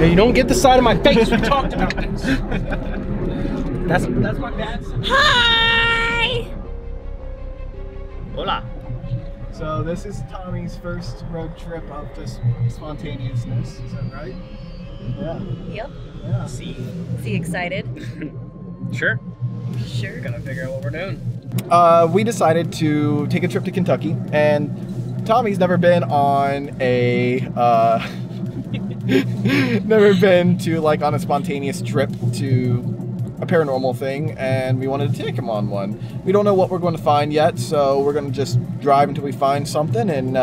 Hey, you don't get the side of my face. We talked about this. That's my bad. Hi! Hola. So this is Tommy's first road trip of just spontaneousness, is that right? Yeah. Yep. Yeah. See excited? Sure. Sure. Gotta figure out what we're doing. We decided to take a trip to Kentucky, and Tommy's never been on a never been to like on a spontaneous trip to a paranormal thing, and we wanted to take him on one. We don't know what we're going to find yet, so we're going to just drive until we find something and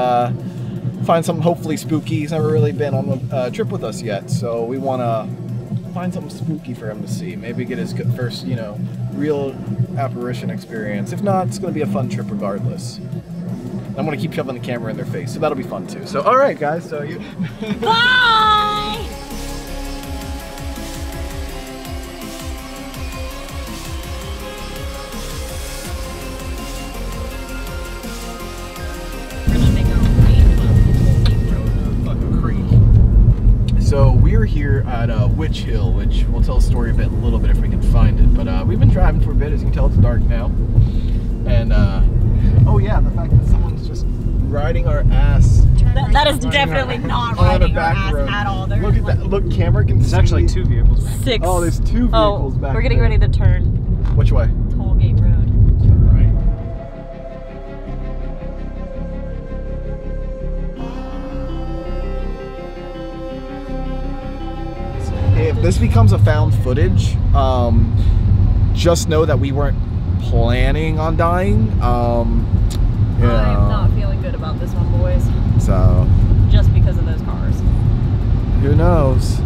find something hopefully spooky. He's never really been on a trip with us yet, so we want to find something spooky for him to see. Maybe get his first, you know, real apparition experience. If not, it's going to be a fun trip regardless. I'm going to keep shoving the camera in their face, so that'll be fun too. So, all right, guys. So you. Bye! So we're here at Witch Hill, which we'll tell the story a little bit if we can find it. But we've been driving for a bit. As you can tell, it's dark now. And oh yeah, the fact that someone's just riding our ass. That is definitely not riding our ass at all. Look at that. Look, camera can see. There's actually 2 vehicles back. 6. Oh, there's 2 vehicles back. We're getting ready to turn. Which way? Tollgate Road. Turn right. If this becomes a found footage, just know that we weren't planning on dying. I'm not feeling good about this one, boys. So Just because of those cars. who knows?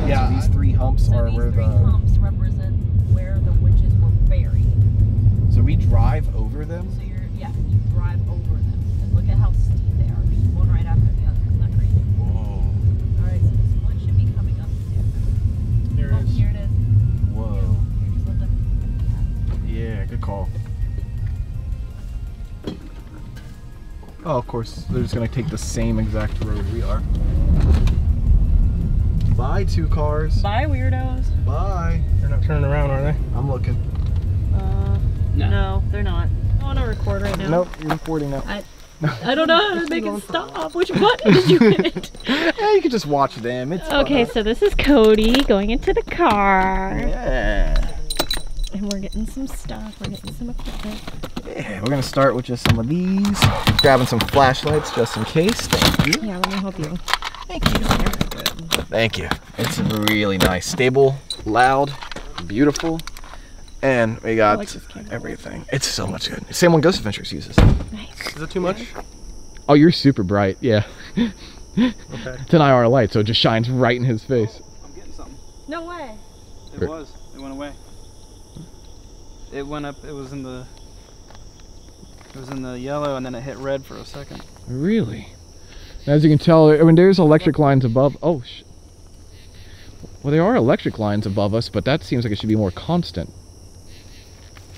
Yeah. So these 3 humps So are these where 3 humps represent where the witches were buried. So we drive over them. So you drive over them. And look at how steep they are. Just one right after the other. Isn't that crazy? Whoa. Alright, so this one should be coming up soon. There it is. Here it is. Whoa. Here, just let them. Yeah, good call. Oh, of course, they're just gonna take the same exact road we are. Bye, 2 cars. Bye, weirdos. Bye. They're not turning around, are they? I'm looking. No, they're not. I want to record right now. Nope, you're recording now. I don't know how to make it stop. Which button did you hit? Yeah, you can just watch them. It's Okay, fun. so this is Cody going into the car. Yeah. And we're getting some stuff. We're getting some equipment. Yeah, we're gonna start with just some of these. Grabbing some flashlights just in case. Thank you. Yeah, let me help you. Thank you. Thank you. It's really nice. Stable, loud, beautiful. And we got everything. It's so much good. Same one Ghost Adventures uses. Nice. Is it too much? Oh, you're super bright, yeah. Okay. It's an IR light, so it just shines right in his face. I'm getting something. No way. It was. It went away. It went up. It was in the yellow, and then it hit red for a second. Really? As you can tell, I mean, there's electric lines above. Oh, well, there are electric lines above us, but that seems like it should be more constant.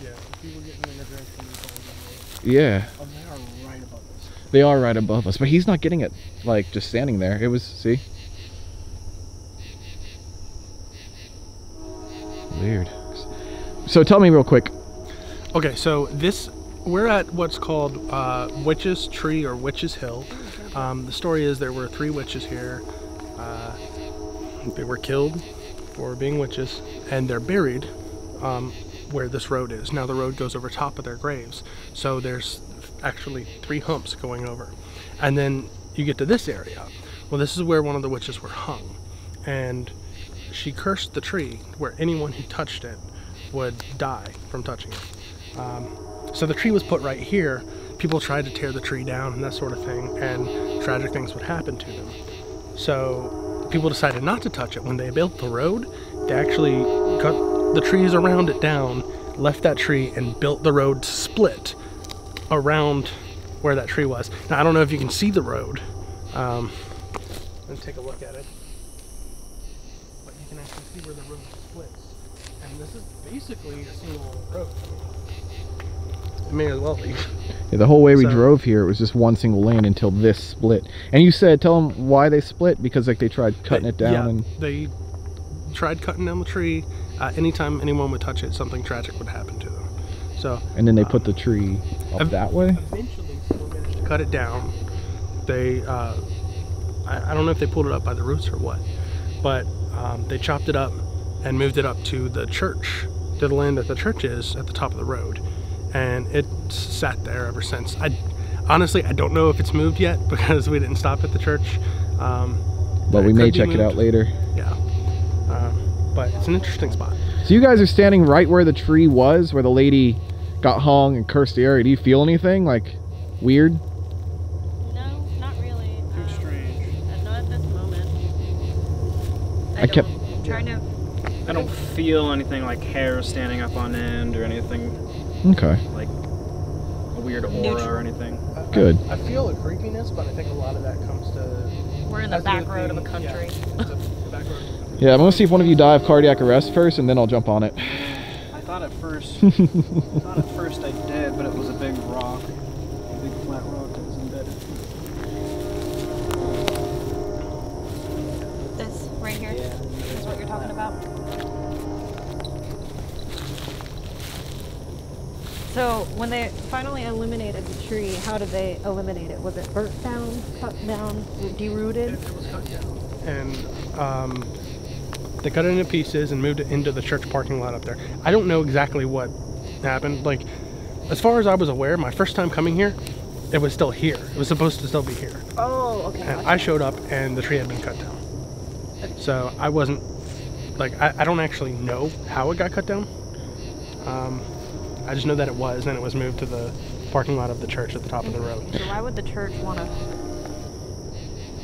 Yeah, if you were getting in the direction Yeah. oh, they are right above us. They are right above us, but he's not getting it, like, just standing there. It was, see? Weird. So tell me real quick. Okay, so we're at what's called Witch's Tree or Witch's Hill. The story is there were 3 witches here. They were killed for being witches, and they're buried where this road is. Now the road goes over top of their graves, so there's actually 3 humps going over. And then you get to this area. Well, this is where one of the witches were hung, and she cursed the tree where anyone who touched it would die from touching it. So the tree was put right here. People tried to tear the tree down and that sort of thing, and tragic things would happen to them. So people decided not to touch it. When they built the road, they actually cut the trees around it down, left that tree, and built the road split around where that tree was. Now, I don't know if you can see the road. Let's take a look at it. But you can actually see where the road splits. And this is basically a single road. It may as well be. Yeah, the whole way we So- drove here, it was just one single lane until this split. And you said, tell them why they split, because like they tried cutting it down. Yeah, And they tried cutting down the tree. Anytime anyone would touch it, something tragic would happen to them. So. and then they put the tree up that way. Eventually, someone managed to cut it down. They, I don't know if they pulled it up by the roots or what, but they chopped it up and moved it up to the church, to the land that the church is at the top of the road, and it's sat there ever since. Honestly, I don't know if it's moved yet because we didn't stop at the church. But we it may could be check it out moved. later. Yeah, but it's an interesting spot. So you guys are standing right where the tree was, where the lady got hung and cursed the area. Do you feel anything like weird? No, not really. Too strange. Not at this moment. I kept- I'm trying to. I don't feel anything like hair standing up on end or anything Okay, like a weird aura Neutral. or anything. good. I feel a creepiness, but I think a lot of that comes to. We're in the as back with road of a the- country. Yeah, it's the back road of a country. Yeah, I'm gonna see if one of you die of cardiac arrest first, and then I'll jump on it. I thought at first I did, but it was a big rock, a big flat rock that was embedded. This right here is what you're talking about. So when they finally eliminated the tree, how did they eliminate it? Was it burnt down, cut down, derooted? It was cut down. And they cut it into pieces and moved it into the church parking lot up there. I don't know exactly what happened. Like, as far as I was aware, my first time coming here, it was still here. It was supposed to still be here. Oh, okay. And I showed up and the tree had been cut down. So I wasn't, like, I don't actually know how it got cut down. I just know that it was, and it was moved to the parking lot of the church at the top of the road. So why would the church want to?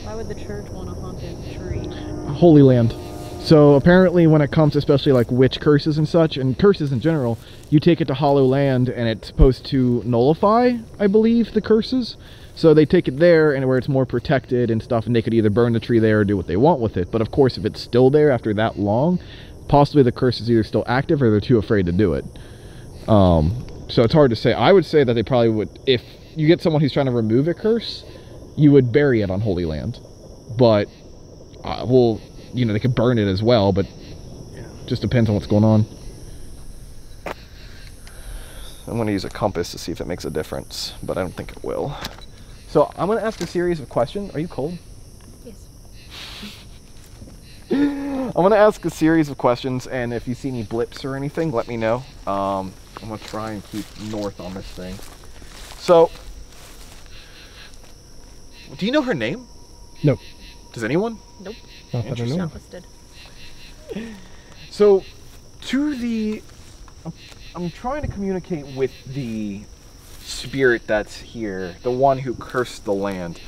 Why would the church want a haunted tree? Holy Land. So apparently when it comes to especially like witch curses and such, and curses in general, you take it to Hollow Land and it's supposed to nullify, I believe, the curses. So they take it there and where it's more protected and stuff, and they could either burn the tree there or do what they want with it. But of course, if it's still there after that long, possibly the curse is either still active or they're too afraid to do it. So it's hard to say. I would say that they probably would, if you get someone who's trying to remove a curse, you would bury it on Holy Land. But, well, you know, they could burn it as well, but just depends on what's going on. I'm going to use a compass to see if it makes a difference, but I don't think it will. So I'm going to ask a series of questions. Are you cold? Yes. I'm going to ask a series of questions, and if you see any blips or anything, let me know. I'm going to try and keep north on this thing. So, do you know her name? No. Does anyone? Nope. Not that I She's know. not listed. So, I'm trying to communicate with the spirit that's here, the one who cursed the land.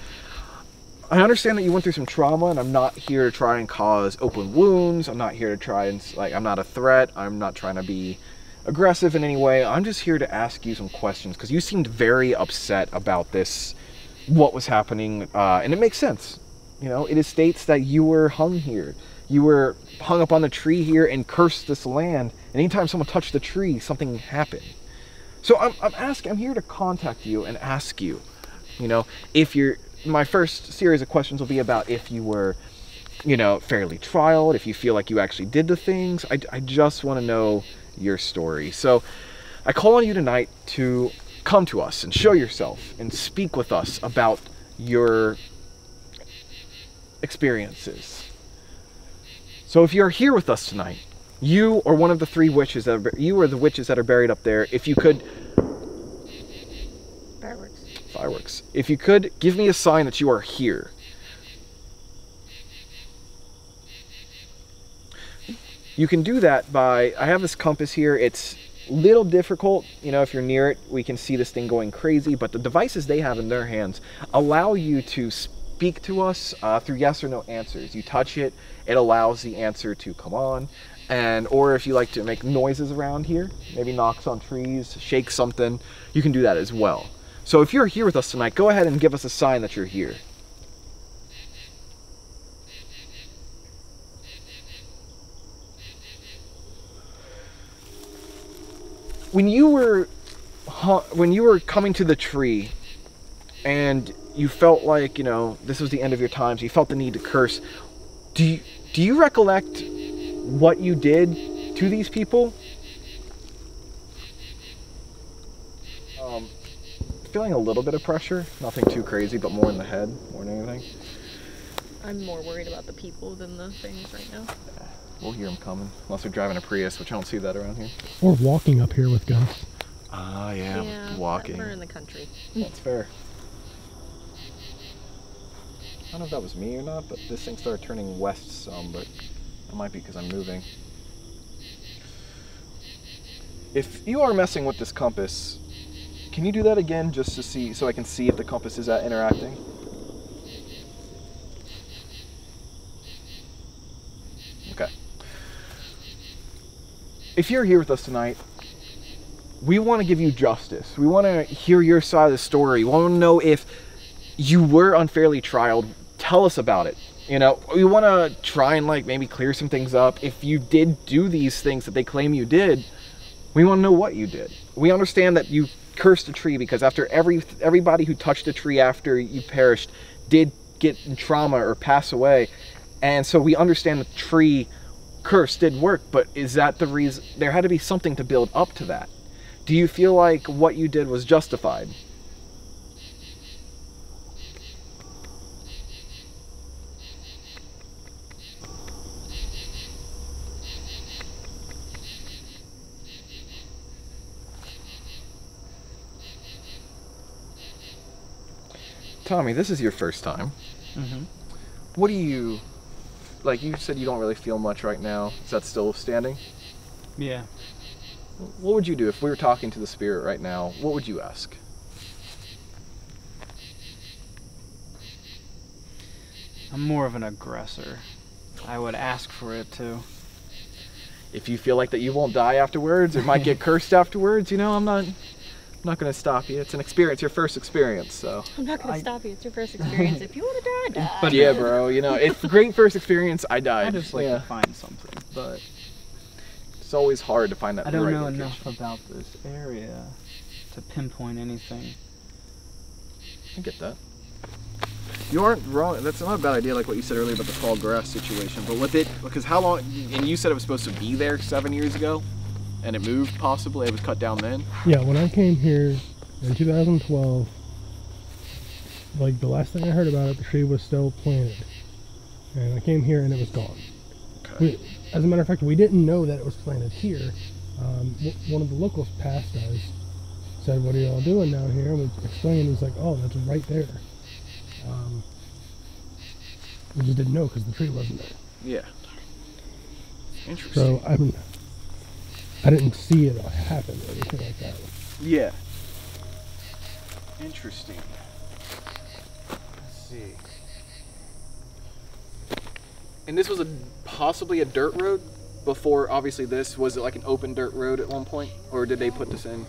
I understand that you went through some trauma, and I'm not here to try and cause open wounds. I'm not here to try and, like, I'm not a threat. I'm not trying to be aggressive in any way. I'm just here to ask you some questions, because you seemed very upset about this, what was happening, and it makes sense. You know, it states that you were hung here. You were hung up on the tree here and cursed this land. And anytime someone touched the tree, something happened. So I'm here to contact you and ask you, you know, if you're, my first series of questions will be about if you were, you know, fairly trialed, if you feel like you actually did the things. I just want to know your story. So I call on you tonight to come to us and show yourself and speak with us about your experiences. So if you're here with us tonight, you or one of the three witches that are, you or the witches that are buried up there, if you could, fireworks, if you could give me a sign that you are here. You can do that by, I have this compass here. It's a little difficult, you know, if you're near it, we can see this thing going crazy, but the devices they have in their hands allow you to speak to us through yes or no answers. You touch it, it allows the answer to come on, and or if you like to make noises around here, maybe knocks on trees, shake something, you can do that as well. So if you're here with us tonight, go ahead and give us a sign that you're here. When you were when you were coming to the tree and you felt like, you know, this was the end of your time, so you felt the need to curse, do you recollect what you did to these people? Feeling a little bit of pressure, nothing too crazy, but more in the head more than anything. I'm more worried about the people than the things right now. Yeah, we'll hear them coming, unless they're driving a Prius, which I don't see that around here. Or walking up here with guns. Ah, yeah, walking. We're in the country. That's fair. I don't know if that was me or not, but this thing started turning west some, but it might be because I'm moving. If you are messing with this compass, can you do that again just to see, so I can see if the compass is interacting? Okay. If you're here with us tonight, we want to give you justice. We want to hear your side of the story. We want to know if you were unfairly trialed. Tell us about it. You know, we want to try and like maybe clear some things up. If you did do these things that they claim you did, we want to know what you did. We understand that you cursed a tree because after everybody who touched a tree after you perished did get in trauma or pass away, and so we understand the tree curse did work. But is that the reason? There had to be something to build up to that. Do you feel like what you did was justified? Tommy, this is your first time. Mm-hmm. What do you, like you said you don't really feel much right now. Is that still standing? Yeah. What would you do if we were talking to the spirit right now? What would you ask? I'm more of an aggressor. I would ask for it too. If you feel like that you won't die afterwards or might get cursed afterwards, you know, I'm not going to stop you. It's an experience, your first experience, so. I'm not going to stop you. It's your first experience. If you want to die, die. But yeah, bro, you know, it's a great first experience. I died. I just like to find something, but it's always hard to find that I don't right know location. enough about this area to pinpoint anything. I get that. You aren't wrong. That's not a bad idea, like what you said earlier about the tall grass situation. But with it, because how long? And you said it was supposed to be there 7 years ago, and it moved possibly. It was cut down then. Yeah, when I came here in 2012, like the last thing I heard about it, the tree was still planted, and I came here and it was gone. Okay. As a matter of fact, we didn't know that it was planted here. One of the locals passed us, said, "What are y'all doing down here?" And we explained. He's like, "Oh, that's right there." We just didn't know because the tree wasn't there. Yeah. Interesting. So I didn't see it happen or anything like that. Yeah. Interesting. Let's see. And this was possibly a dirt road before, obviously this, was it like an open dirt road at one point? Or did they put this in?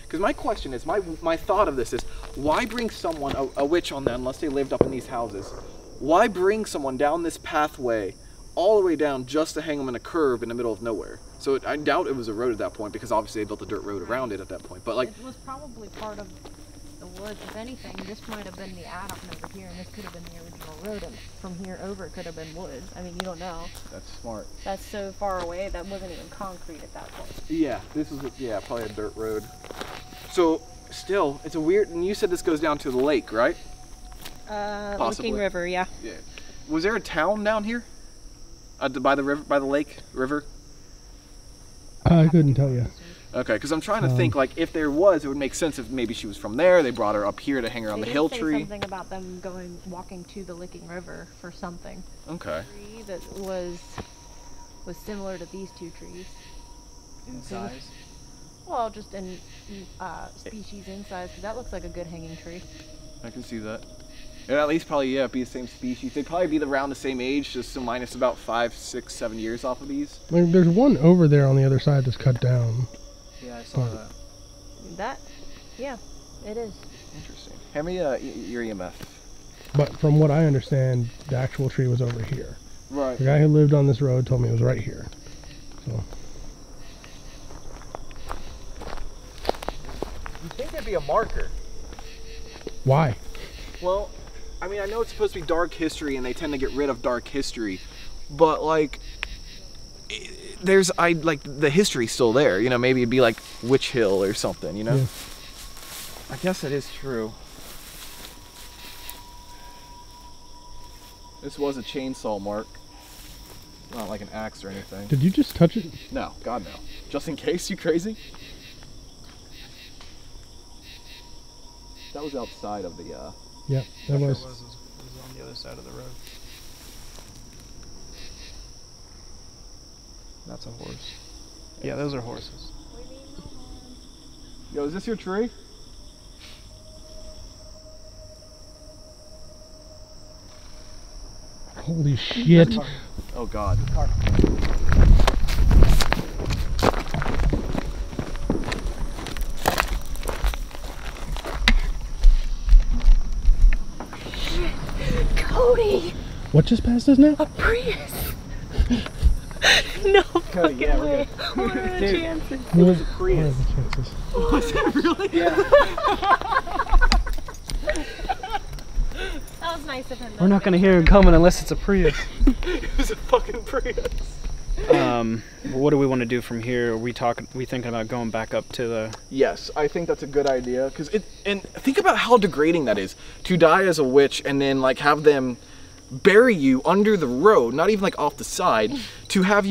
Because my question is, my thought of this is, why bring someone, a witch on them, unless they lived up in these houses, why bring someone down this pathway all the way down just to hang them in a curve in the middle of nowhere? So I doubt it was a road at that point, because obviously they built a dirt road around it at that point. But like, it was probably part of the woods. If anything, this might have been the add-on over here, and this could have been the original road. And from here over, it could have been woods. I mean, you don't know. that's smart. That's so far away, that wasn't even concrete at that point. Yeah, this is, probably a dirt road. So still, it's a weird, and you said this goes down to the lake, right? Possibly. Licking River, yeah. Yeah. Was there a town down here? By the river, by the lake, river? I couldn't tell you. Okay, because I'm trying to think, like, if there was, it would make sense if maybe she was from there. They brought her up here to hang her on the hill They tree. did say something about them walking to the Licking River for something. Okay. Tree that was similar to these two trees. In size. Well, just in species in size, because that looks like a good hanging tree. I can see that. And at least probably, yeah, be the same species. They'd probably be around the same age, just so minus about 5, 6, 7 years off of these. Like, there's one over there on the other side that's cut down. Yeah, I saw that. Yeah, it is. Interesting. Hand me your EMF. But from what I understand, the actual tree was over here. Right. The guy who lived on this road told me it was right here. So be a marker. Why? Well, I mean, I know it's supposed to be dark history and they tend to get rid of dark history, but like, there's, like, the history's still there, you know, maybe it'd be like Witch Hill or something, you know? Yeah. I guess that is true. This was a chainsaw mark. Not like an axe or anything. Did you just touch it? No, God no. Just in case, you crazy? That was outside of the, Yeah, that was. It was on the other side of the road. That's a horse. Yeah, those are horses. Yo, is this your tree? Holy shit. Oh God. Cody! What just passed us now? A Prius! No fucking yeah, we're way. good. What are the chances? It was a Prius. Was it really? Yeah. That was nice of him. We're not gonna hear him coming unless it's a Prius. It was a fucking Prius. What do we want to do from here? Are we thinking about going back up to the... Yes, I think that's a good idea, because and think about how degrading that is to die as a witch and then like have them bury you under the road, not even like off the side, to have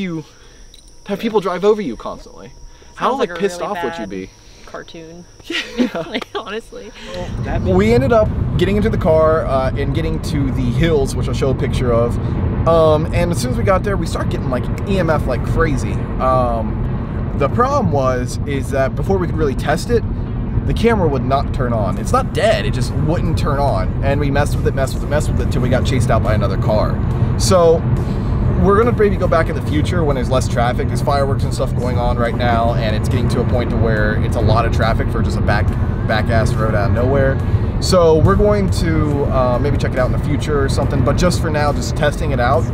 people drive over you constantly. How like like a pissed really off would you bad be? Cartoon. Yeah. Like, honestly. We ended up getting into the car and getting to the hills, which I'll show a picture of. And as soon as we got there, we started getting like EMF like crazy. The problem is that before we could really test it, the camera would not turn on. It's not dead, it just wouldn't turn on. And we messed with it till we got chased out by another car. So we're gonna maybe go back in the future when there's less traffic. There's fireworks and stuff going on right now, and it's getting to a point to where it's a lot of traffic for just a back ass road out of nowhere. So we're going to maybe check it out in the future or something, but just for now, just testing it out.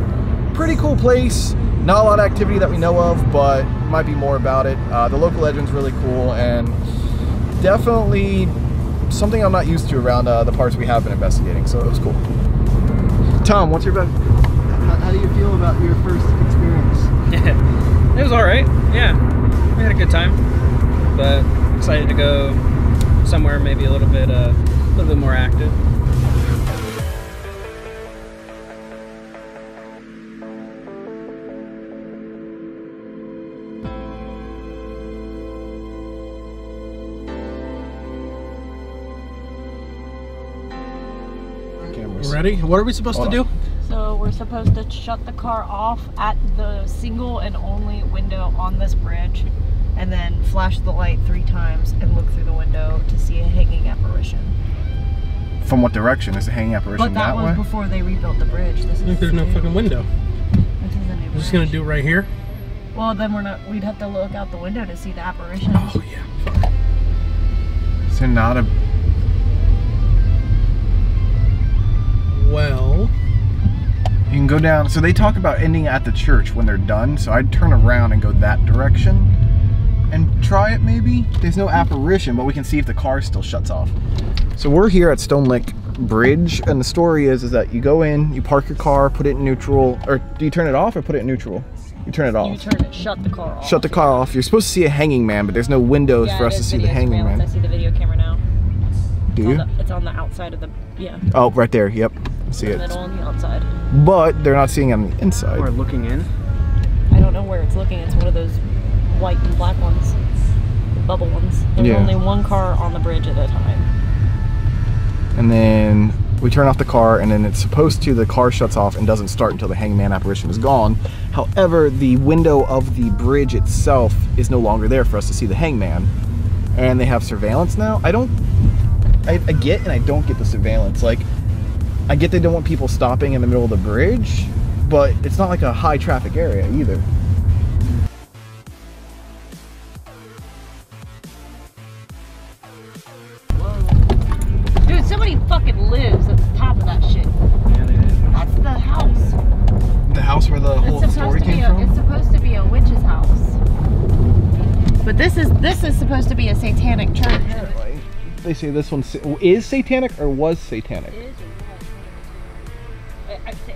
Pretty cool place. Not a lot of activity that we know of, but might be more about it. The local legend's really cool, and definitely something I'm not used to around the parts we have been investigating, so it was cool. Tom, what's your best? How do you feel about your first experience? It was alright, yeah. We had a good time, but excited to go somewhere maybe a little bit more active. Ready? What are we supposed to do? So we're supposed to shut the car off at the single and only window on this bridge, and then flash the light 3 times and look through the window to see a hanging apparition. From what direction? Is it hanging apparition But that that was way? before they rebuilt the bridge. This is There's no new. fucking window. This is a new We're just bridge. gonna do it right here. Well, then we'd have to look out the window to see the apparition. Oh yeah. Is there not a... Well, You can go down, so they talk about ending at the church when they're done, so I'd turn around and go that direction and try it maybe. There's no apparition, but we can see if the car still shuts off. So we're here at Stonelick Bridge, and the story is that you go in, you park your car, put it in neutral, or do you turn it off or put it in neutral? You turn it off. You turn it, shut the car off. Shut the car off. You're supposed to see a hanging man, but there's no windows Yeah, for it us to is see the video hanging surveillance. man. I see the video camera now. Do you? It's on the outside of the, yeah. Oh, right there, yep. See In it. the middle and the outside. But they're not seeing on the inside. We're looking in. I don't know where it's looking. It's one of those white and black ones. The bubble ones. There's Yeah. only one car on the bridge at a time. And then we turn off the car, and then it's supposed to, the car shuts off and doesn't start until the hangman apparition is gone. However, the window of the bridge itself is no longer there for us to see the hangman. And they have surveillance now. I get and I don't get the surveillance. Like, I get they don't want people stopping in the middle of the bridge, but it's not like a high traffic area either. Dude, somebody fucking lives at the top of that shit. Yeah, they did. That's the house. The house where the whole story came from? It's supposed to be a witch's house. But this is supposed to be a satanic church. they say this one is satanic or was satanic? It is or was. I'd say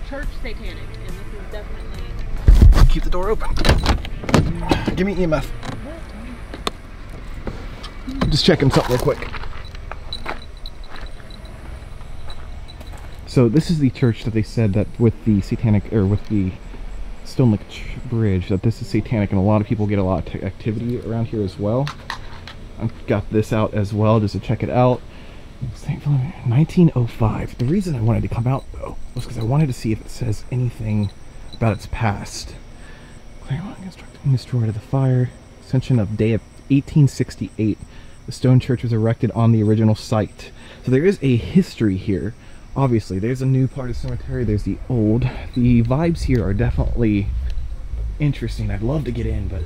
church satanic, and this is definitely. Keep the door open. Give me EMF. Just checking something real quick. So this is the church that they said that with the satanic, or with the Stonelick Bridge, that this is satanic, and a lot of people get a lot of activity around here as well. I've got this out as well just to check it out. 1905. The reason I wanted to come out though was because I wanted to see if it says anything about its past. Claremont constructed and destroyed at the fire. Ascension of day of 1868. The stone church was erected on the original site. So there is a history here. Obviously, there's a new part of the cemetery, there's the old. The vibes here are definitely interesting. I'd love to get in, but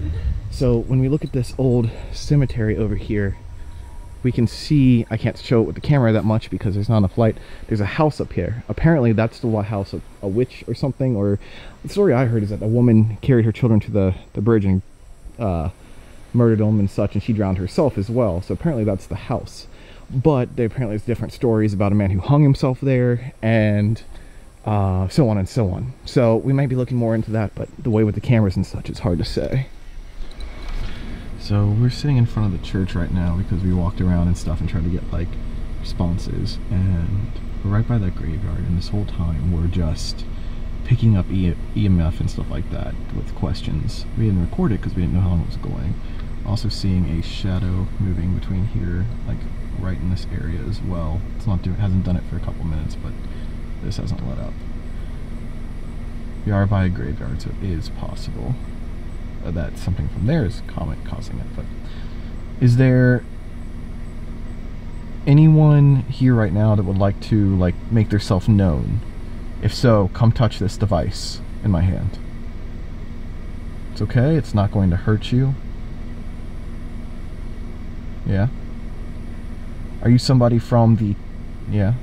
so when we look at this old cemetery over here, we can see, I can't show it with the camera that much because there's not enough light. There's a house up here. Apparently that's the house of a witch or something, or the story I heard is that a woman carried her children to the bridge and murdered them and such, and she drowned herself as well. So apparently that's the house. But there apparently is different stories about a man who hung himself there, and so on and so on. So we might be looking more into that, but the way with the cameras and such, it's hard to say. So we're sitting in front of the church right now because we walked around and stuff and tried to get like responses, and we're right by that graveyard, and this whole time we're just picking up EMF and stuff like that with questions. We didn't record it because we didn't know how long it was going. Also seeing a shadow moving between here, like right in this area as well. It's not doing, hasn't done it for a couple minutes, but this hasn't let up. We are by a graveyard, so it is possible that something from there is causing it. But is there anyone here right now that would like to like make themselves known? If so, come touch this device in my hand. It's okay, it's not going to hurt you. Yeah. Are you somebody from the, yeah?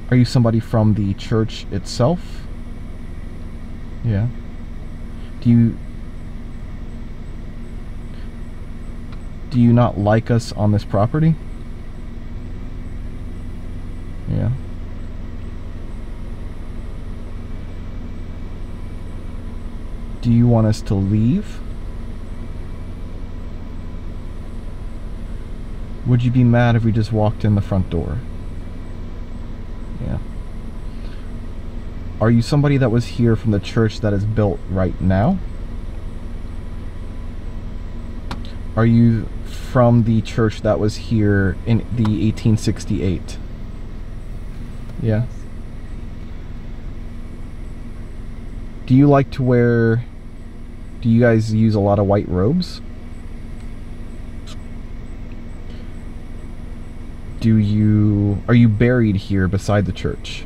Are you somebody from the church itself? Yeah. Do you not like us on this property? Yeah. Do you want us to leave? Would you be mad if we just walked in the front door? Yeah. Are you somebody that was here from the church that is built right now? Are you from the church that was here in the 1868? Yeah. Do you like to wear, do you guys use a lot of white robes? Are you buried here beside the church?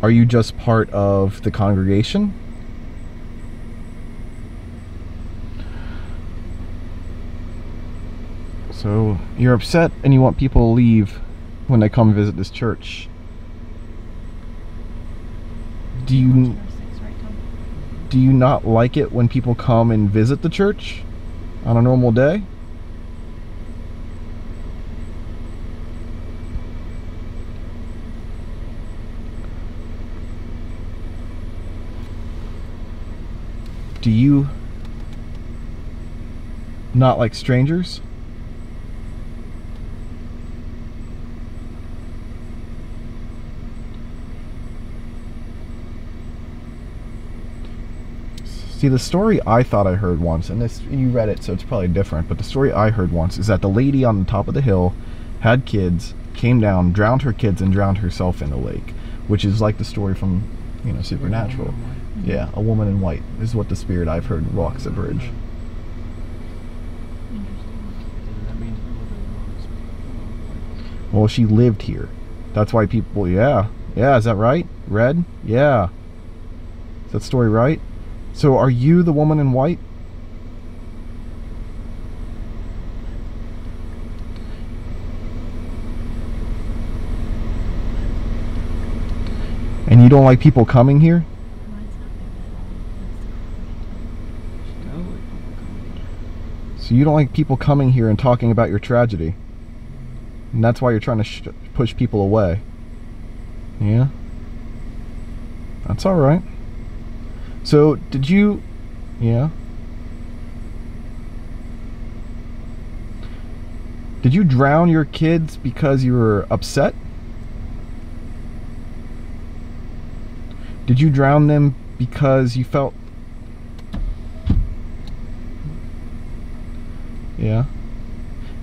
Are you just part of the congregation? So you're upset and you want people to leave when they come visit this church. Do you not like it when people come and visit the church on a normal day? Do you not like strangers? See, the story I thought I heard once, and this, you read it, so it's probably different, but the story I heard once is that the lady on the top of the hill had kids, came down, drowned her kids, and drowned herself in the lake, which is like the story from, you know, Supernatural. Yeah, a woman in white is what the spirit I've heard walks the bridge. Well, she lived here. That's why people, yeah, is that right? Red? Yeah. Is that story right? So are you the woman in white? And you don't like people coming here? So you don't like people coming here and talking about your tragedy. And that's why you're trying to push people away. Yeah? That's alright. So, did you... Yeah? Did you drown your kids because you were upset? Did you drown them because you felt... Yeah?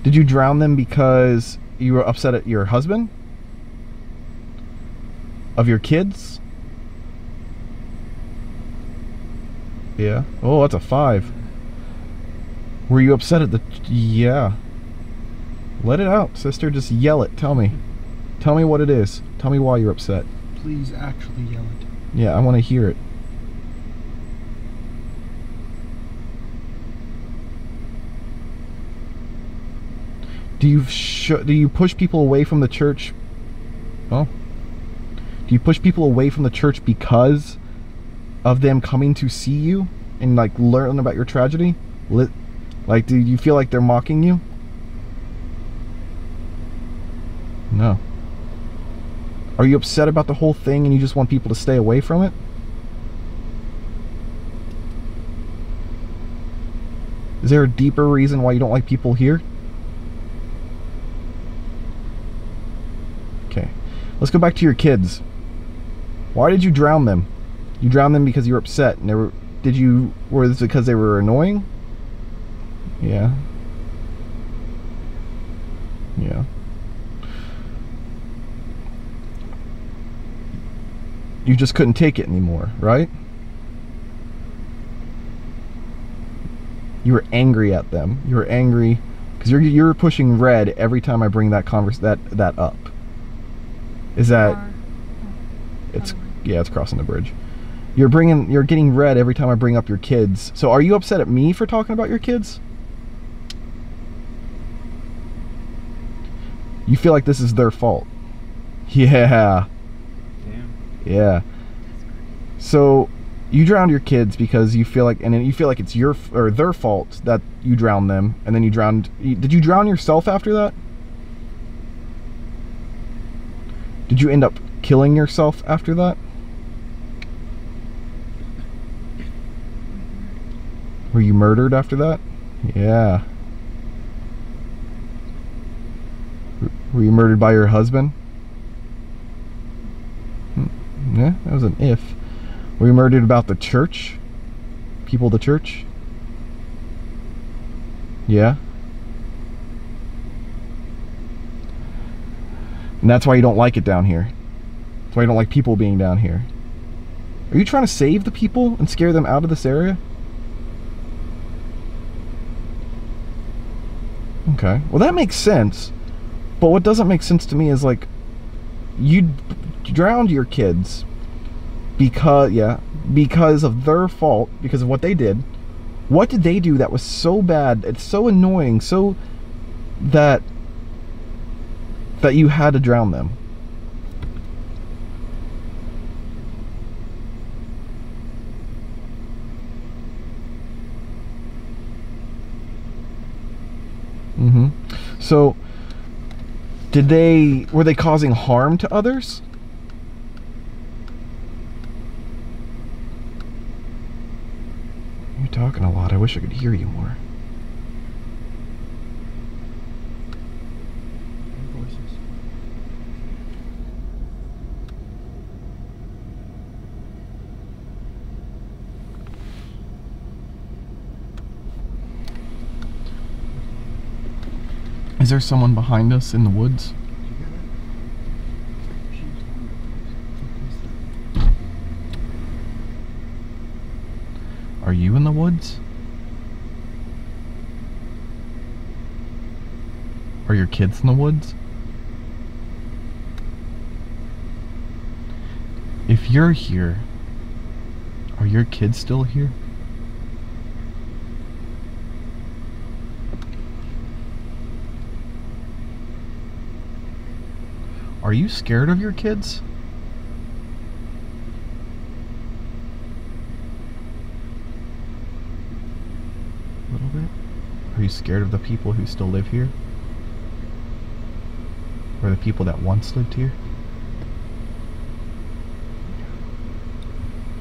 Did you drown them because you were upset at your husband? Of your kids? Yeah. Oh, that's a 5. Were you upset at the... Yeah. Let it out, sister. Just yell it. Tell me. Tell me what it is. Tell me why you're upset. Please actually yell it. Yeah, I want to hear it. Do you push people away from the church? Oh. Do you push people away from the church because of them coming to see you and like learn about your tragedy? Like, do you feel like they're mocking you? No. Are you upset about the whole thing and you just want people to stay away from it? Is there a deeper reason why you don't like people here? Okay. Let's go back to your kids. Why did you drown them? You drowned them because you were upset. And were this because they were annoying? Yeah. Yeah. You just couldn't take it anymore, right? You were angry at them. You were angry because you're pushing red every time I bring that that up. Is that? It's yeah, it's crossing the bridge. You're getting red every time I bring up your kids. So are you upset at me for talking about your kids? You feel like this is their fault. Yeah. Yeah. So you drowned your kids because you feel like, and then you feel like it's their fault that you drowned them, and then did you drown yourself after that? Did you end up killing yourself after that? Were you murdered after that? Yeah. Were you murdered by your husband? Yeah, that was an if. Were you murdered about the church? People of the church? Yeah. And that's why you don't like it down here. That's why you don't like people being down here. Are you trying to save the people and scare them out of this area? Okay. Well, that makes sense. But what doesn't make sense to me is like, you drowned your kids because of their fault, because of what they did. What did they do that was so bad, it's so annoying, so that you had to drown them? So were they causing harm to others? You're talking a lot. I wish I could hear you more. Is there someone behind us in the woods? Are you in the woods? Are your kids in the woods? If you're here, are your kids still here? Are you scared of your kids? A little bit? Are Are you scared of the people who still live here? Or the people that once lived here?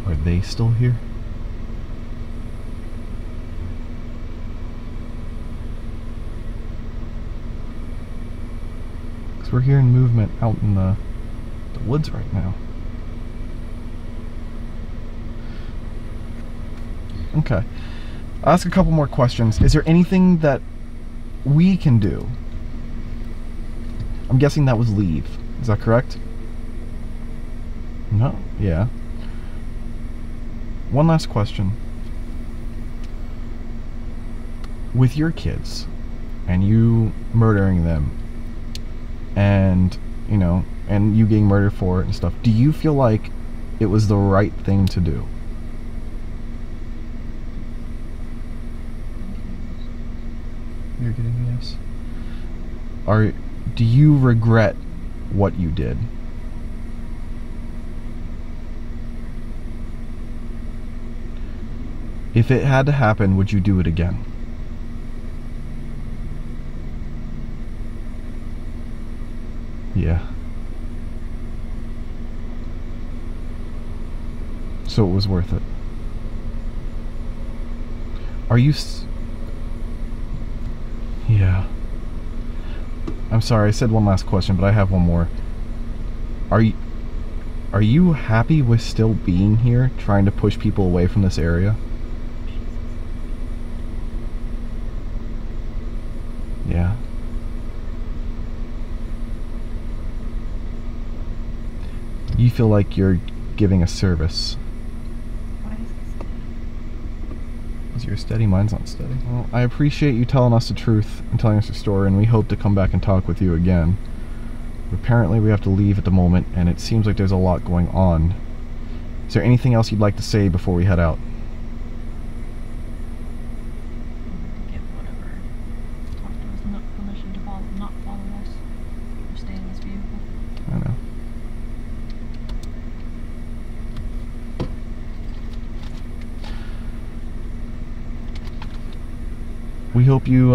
Are they still here? Because we're hearing movement out in the woods right now. Okay. I'll ask a couple more questions. Is there anything that we can do? I'm guessing that was leave. Is that correct? No? Yeah. One last question. With your kids, and you murdering them, and, you know, and you getting murdered for it and stuff, do you feel like it was the right thing to do? You're getting a yes. Do you regret what you did? If it had to happen, would you do it again? Yeah. So it was worth it. Are you... Yeah. I'm sorry, I said one last question, but I have one more. Are you happy with still being here, trying to push people away from this area? Yeah. You feel like you're giving a service. Because you're steady, mine's not steady. Well, I appreciate you telling us the truth and telling us your story, and we hope to come back and talk with you again. But apparently we have to leave at the moment, and it seems like there's a lot going on. Is there anything else you'd like to say before we head out? Give whatever talk to us, not permission to not follow us or stay in this vehicle. I know. We hope you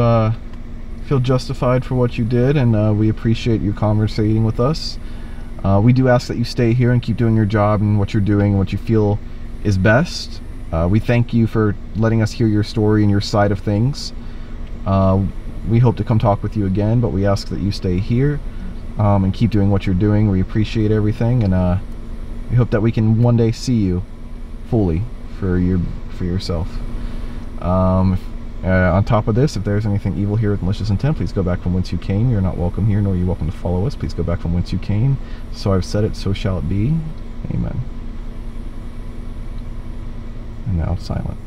feel justified for what you did, and we appreciate you conversating with us. We do ask that you stay here and keep doing your job and what you're doing and what you feel is best. We thank you for letting us hear your story and your side of things. We hope to come talk with you again, but we ask that you stay here and keep doing what you're doing. We appreciate everything, and we hope that we can one day see you fully for yourself. On top of this, if there's anything evil here with malicious intent, please go back from whence you came. You're not welcome here, nor are you welcome to follow us. Please go back from whence you came. So I've said it, so shall it be. Amen. And now silent.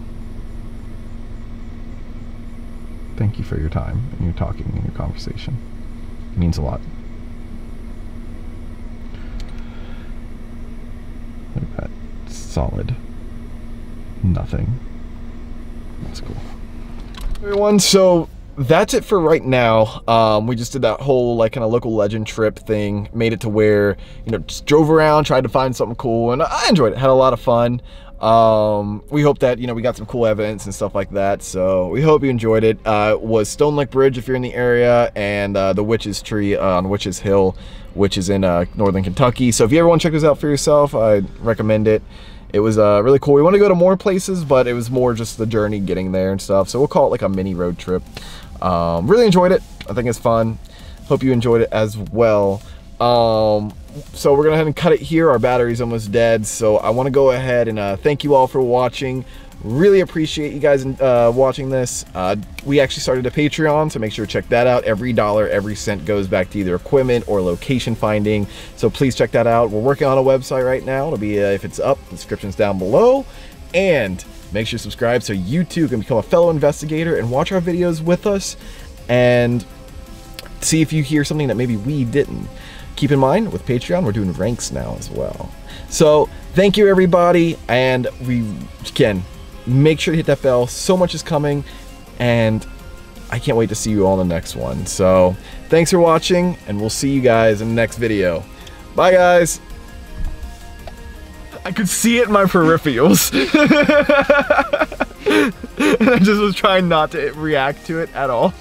Thank you for your time and your talking and your conversation. It means a lot. Look at that. Solid. Nothing. That's cool. Everyone, so that's it for right now. We just did that whole like kind of local legend trip thing, made it to where, you know, just drove around, tried to find something cool, and I enjoyed it, had a lot of fun. We hope that, you know, we got some cool evidence and stuff like that, so we hope you enjoyed it. It was Stonelick Bridge if you're in the area, and the Witch's Tree on Witch's Hill, which is in northern Kentucky. So if you ever want to check this out for yourself, I'd recommend it. It was really cool. We want to go to more places, but it was more just the journey getting there and stuff. So we'll call it like a mini road trip. Really enjoyed it. I think it's fun. Hope you enjoyed it as well. So we're gonna go ahead and cut it here. Our battery's almost dead. So I want to go ahead and thank you all for watching. Really appreciate you guys watching this. We actually started a Patreon, so make sure to check that out. Every dollar, every cent goes back to either equipment or location finding. So please check that out. We're working on a website right now. It'll be, if it's up, the description's down below. And make sure to subscribe so you too can become a fellow investigator and watch our videos with us and see if you hear something that maybe we didn't. Keep in mind, with Patreon, we're doing ranks now as well. So thank you, everybody, and make sure to hit that bell. So much is coming, and I can't wait to see you all in the next one. So thanks for watching, and we'll see you guys in the next video. Bye, guys. I could see it in my peripherals. And I just was trying not to react to it at all.